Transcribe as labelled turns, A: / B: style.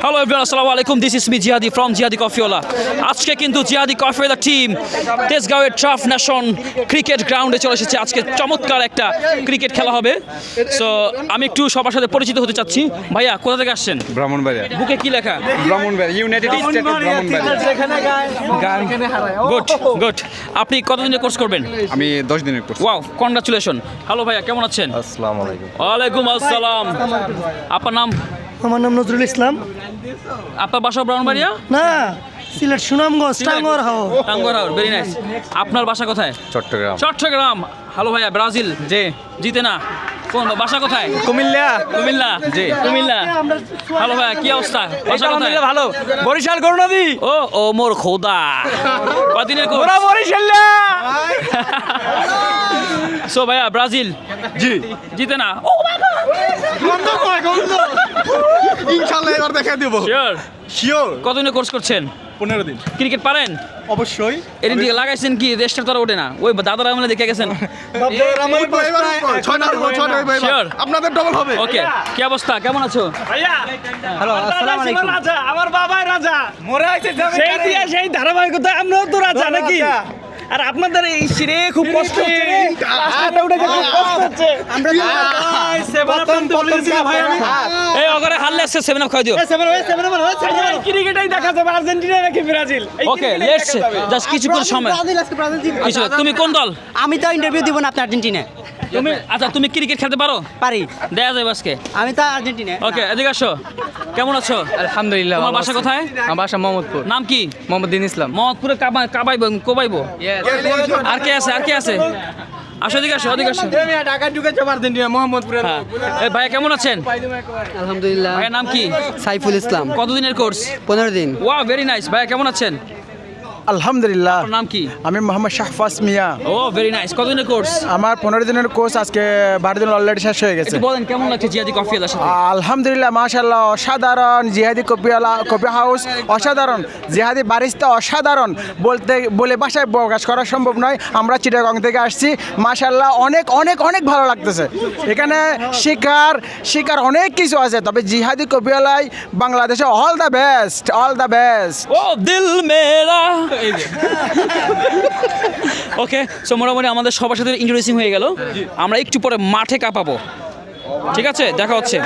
A: Hello everyone, আসসালামু আলাইকুম। This is me জিহাদি ফ্রম জিহাদি কফিওয়ালা। আজকে কিন্তু জিহাদি কফিওয়ালা টিম তেজগাঁওয়ের ট্রাফ ন্যাশন ক্রিকেট গ্রাউন্ডে চলে এসেছে। আজকে চমৎকার একটা ক্রিকেট খেলা হবে। সো আমি একটু সবার সাথে পরিচিত হতে চাচ্ছি। ভাইয়া, কোথা থেকে আসছেন?
B: ব্রাহ্মণবাড়িয়া।
A: বুকে কি লেখা?
B: Brahmanbaria, United state of Brahmanbaria.
A: Good good. আপনি কতদিনের কোর্স করবেন?
B: আমি 10 দিনের কোর্স।
A: Wow, congratulation. হ্যালো ভাইয়া, কেমন আছেন?
B: আসসালামু আলাইকুম।
A: ওয়ালাইকুম আসসালাম। আপনার নাম?
C: আমার নাম নজরুল ইসলাম।
A: আপনার বাসা ব্রাহ্মণবাড়িয়া?
C: না, সিলেট সুনামগঞ্জ টাঙ্গর হাও।
A: Tanguar Haor, very nice. আপনার বাসা কোথায়?
B: চট্টগ্রাম।
A: চট্টগ্রাম। হ্যালো ভাইয়া, ব্রাজিল যে জিতে না, কোন বাসা কোথায়?
B: কুমিল্লা।
A: কুমিল্লা জি, কুমিল্লা। হ্যালো ভাইয়া, কি অবস্থা? বাসা কোথায়?
B: ভালো। বরিশাল গৌরনদী।
A: ও মোর খোদা, কদিনের কোর্স?
B: বরিশাল্লা।
A: সো ভাইয়া, ব্রাজিল
B: জি।
A: জিতে না।
B: ইনশাআল্লাহ এবার দেখা দেব।
A: শিওর?
B: শিওর।
A: কতদিনের কোর্স করছেন?
B: 15 দিন।
A: ক্রিকেট পারেন?
B: অবশ্যই।
A: এদিন দিকে লাগাইছেন কি দেশটা তো ওঠে না? ওই দাদারা মানে দেখে গেছেন। Sure.
B: আপনাদের ডবল হবে।
A: ওকে, কি অবস্থা, কেমন আছো?
C: হ্যালো, আসসালামু আলাইকুম।
D: আমার বাবাই রাজা সেই দিয়ে সেই ধারাবাহিকতা আমরাও তো রাজা নাকি? আর আপনাদের এই সিরে খুব কষ্ট হচ্ছে রে। রাস্তাটা উঠে গেছে, খুব কষ্ট হচ্ছে। আমরা ভাই আমি
A: এই অগরে হারলে আসছে 7 আপ খাই দিও।
D: ক্রিকেটাই দেখা যাবে আর্জেন্টিনা নাকি ব্রাজিল। এই
A: ওকে,
D: ক্রিকেটেই
A: লেটস
D: দেখা যাবে।
A: জাস্ট কিছুক্ষণ সময়। কিছু, তুমি কোন দল?
E: আমি তো ইন্টারভিউ দিব না আপনি আর্জেন্টিনা
A: তুমি আচ্ছা, তুমি ক্রিকেট খেলতে পারো?
E: পারি।
A: দেখা যাবে আজকে।
E: আমি তো আর্জেন্টিনা।
A: ওকে, এদিকে আসো। কেমন আছো?
F: আলহামদুলিল্লাহ।
A: তোমার বাসা কোথায়?
F: আমার বাসা মোহাম্মদপুর।
A: নাম কি?
F: মোহাম্মদ দিন ইসলাম।
A: মহম্মদপুরে কাবাইবো কোবাইবো। আর কে আছে? আর কে আছে? আসো, এদিকে আসো, এদিকে আসো।
D: ঢাকা ঢুকেছে আর্জেন্টিনা মোহাম্মদপুরে।
A: হ্যাঁ, এই ভাইয়া কেমন আছেন?
E: আলহামদুলিল্লাহ।
A: ভাইয়ের নাম কি?
E: সাইফুল ইসলাম।
A: কতদিনের কোর্স?
E: 15 দিন।
A: Wow, very nice. ভাইয়া কেমন আছেন?
G: আলহামদুলিল্লাহ।
A: আপনার নাম কি?
G: আমি মোহাম্মদ শাহফাজ মিয়া।
A: ও ভেরি নাইস। কতদিনের কোর্স?
G: আমার 15 দিনের কোর্স আজকে 12 দিন অলরেডি শেষ হয়ে গেছে।
A: একটু বলেন কেমন লাগছে জিহাদি কফিওয়ালার সাথে?
G: আলহামদুলিল্লাহ, মাশাআল্লাহ, অসাধারণ। জিহাদি কফি হাউস অসাধারণ, জিহাদি বারিস্তা অসাধারণ, বলে ভাষায় প্রকাশ করা সম্ভব নয়। আমরা চিটাগং থেকে আসছি, মাশাআল্লাহ, অনেক অনেক অনেক ভালো লাগতেছে। এখানে শিকার অনেক কিছু আছে, তবে জিহাদি কফিওয়ালাই বাংলাদেশে all the best, all the best.
A: ও দিল মেরা। ওকে, সো মোটামুটি আমাদের সবার সাথে ইন্ট্রোডিউসিং হয়ে গেল। আমরা একটু পরে মাঠে কাঁপাবো। ঠিক আছে, দেখা হচ্ছে।